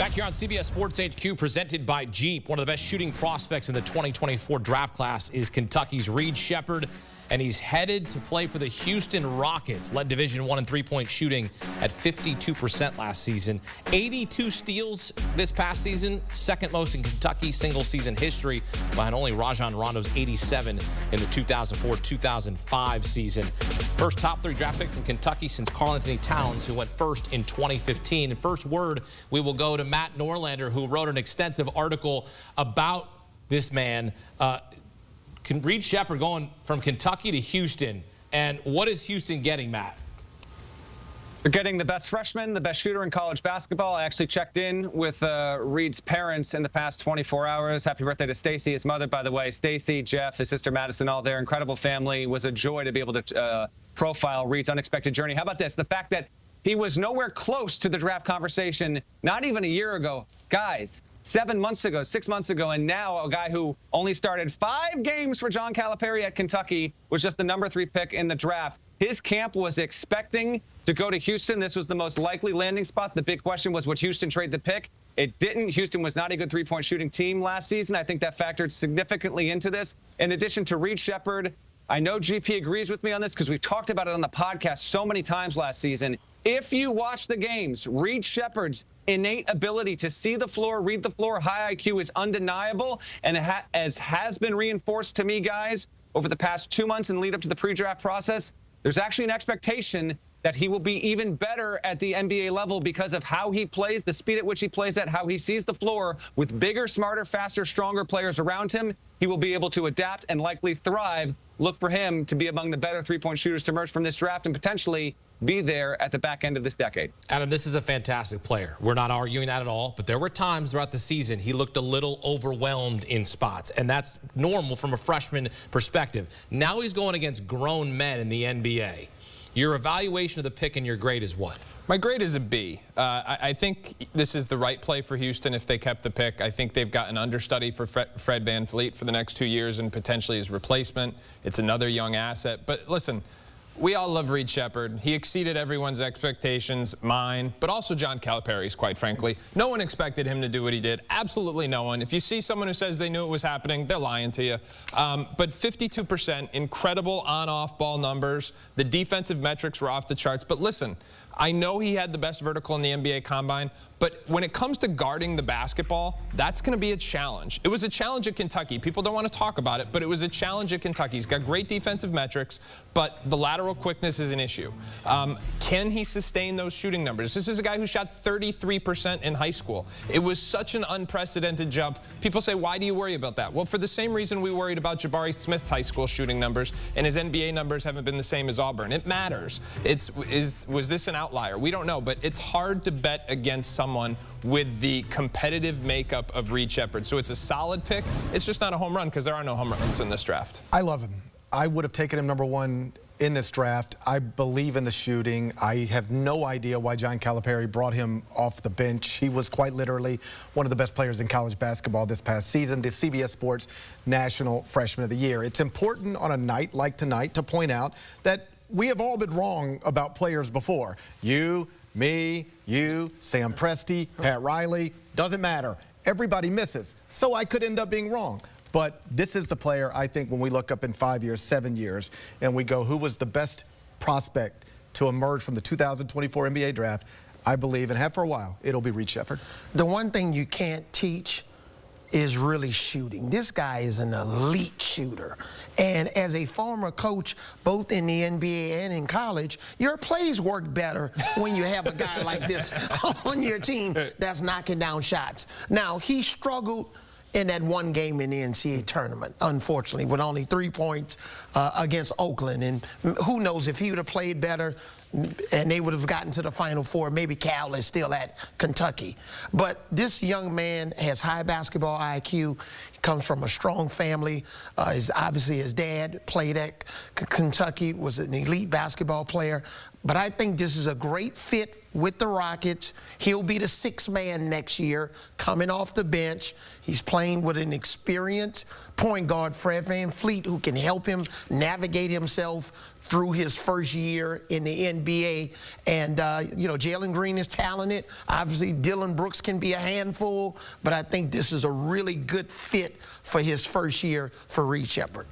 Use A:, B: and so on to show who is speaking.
A: Back here on CBS Sports HQ, presented by Jeep. One of the best shooting prospects in the 2024 draft class is Kentucky's Reed Sheppard, and he's headed to play for the Houston Rockets. Led Division I in three-point shooting at 52% last season. 82 steals this past season, second most in Kentucky single-season history, behind only Rajon Rondo's 87 in the 2004-2005 season. First top 3 draft pick from Kentucky since Karl-Anthony Towns, who went first in 2015. And first word, we will go to Matt Norlander, who wrote an extensive article about this man. Reed Sheppard going from Kentucky to Houston. And what is Houston getting, Matt?
B: They're getting the best freshman, the best shooter in college basketball. I actually checked in with Reed's parents in the past 24 hours. Happy birthday to Stacy, his mother, by the way. Stacy, Jeff, his sister Madison, all their incredible family. It was a joy to be able to profile Reed's unexpected journey. How about this? The fact that he was nowhere close to the draft conversation, not even a year ago. Guys, 7 months ago, 6 months ago, and now a guy who only started 5 games for John Calipari at Kentucky was just the number 3 pick in the draft. His camp was expecting to go to Houston. This was the most likely landing spot. The big question was, would Houston trade the pick? It didn't. Houston was not a good three-point shooting team last season. I think that factored significantly into this. In addition to Reed Sheppard, I know GP agrees with me on this because we've talked about it on the podcast so many times last season. If you watch the games, Reed Sheppard's innate ability to see the floor, read the floor, high IQ is undeniable, and as has been reinforced to me, guys, over the past 2 months and lead up to the pre-draft process, there's actually an expectation that he will be even better at the NBA level because of how he plays, the speed at which he plays at, how he sees the floor. With bigger, smarter, faster, stronger players around him, he will be able to adapt and likely thrive. Look for him to be among the better three-point shooters to emerge from this draft and potentially be there at the back end of this decade.
A: Adam, this is a fantastic player. We're not arguing that at all, but there were times throughout the season he looked a little overwhelmed in spots, and that's normal from a freshman perspective. Now he's going against grown men in the NBA. Your evaluation of the pick and your grade is what?
C: My grade is a B. I think this is the right play for Houston if they kept the pick. I think they've got an understudy for Fred VanVleet for the next 2 years and potentially his replacement. It's another young asset. But listen, we all love Reed Sheppard. He exceeded everyone's expectations, mine, but also John Calipari's, quite frankly. No one expected him to do what he did. Absolutely no one. If you see someone who says they knew it was happening, they're lying to you. But 52%, incredible on-off ball numbers. The defensive metrics were off the charts. But listen, I know he had the best vertical in the NBA Combine, but when it comes to guarding the basketball, that's going to be a challenge. It was a challenge at Kentucky. People don't want to talk about it, but it was a challenge at Kentucky. He's got great defensive metrics, but the lateral quickness is an issue. Can he sustain those shooting numbers? This is a guy who shot 33% in high school. It was such an unprecedented jump. People say, why do you worry about that? Well, for the same reason we worried about Jabari Smith's high school shooting numbers, and his NBA numbers haven't been the same as Auburn. It matters. Was this an outlier? We don't know, but it's hard to bet against someone with the competitive makeup of Reed Sheppard. So it's a solid pick. It's just not a home run because there are no home runs in this draft.
D: I love him. I would have taken him number 1 in this draft. I believe in the shooting. I have no idea why John Calipari brought him off the bench. He was quite literally one of the best players in college basketball this past season, the CBS Sports National Freshman of the Year. It's important on a night like tonight to point out that we have all been wrong about players before. You, me, you, Sam Presti, Pat Riley, doesn't matter. Everybody misses. So I could end up being wrong. But this is the player, I think, when we look up in 5 years, 7 years, and we go, who was the best prospect to emerge from the 2024 NBA draft, I believe, and have for a while, it'll be Reed Sheppard.
E: The one thing you can't teach is really shooting. This guy is an elite shooter. And as a former coach, both in the NBA and in college, your plays work better when you have a guy like this on your team that's knocking down shots. Now, he struggled in that one game in the NCAA tournament, unfortunately, with only 3 points against Oakland. And who knows, if he would have played better and they would have gotten to the Final Four, maybe Cal is still at Kentucky. But this young man has high basketball IQ. He comes from a strong family. Obviously, his dad played at Kentucky, was an elite basketball player. But I think this is a great fit with the Rockets. He'll be the sixth man next year, coming off the bench. He's playing with an experienced point guard, Fred VanVleet, who can help him navigate himself through his first year in the NBA. And, you know, Jalen Green is talented. Obviously, Dylan Brooks can be a handful, but I think this is a really good fit for his first year for Reed Sheppard.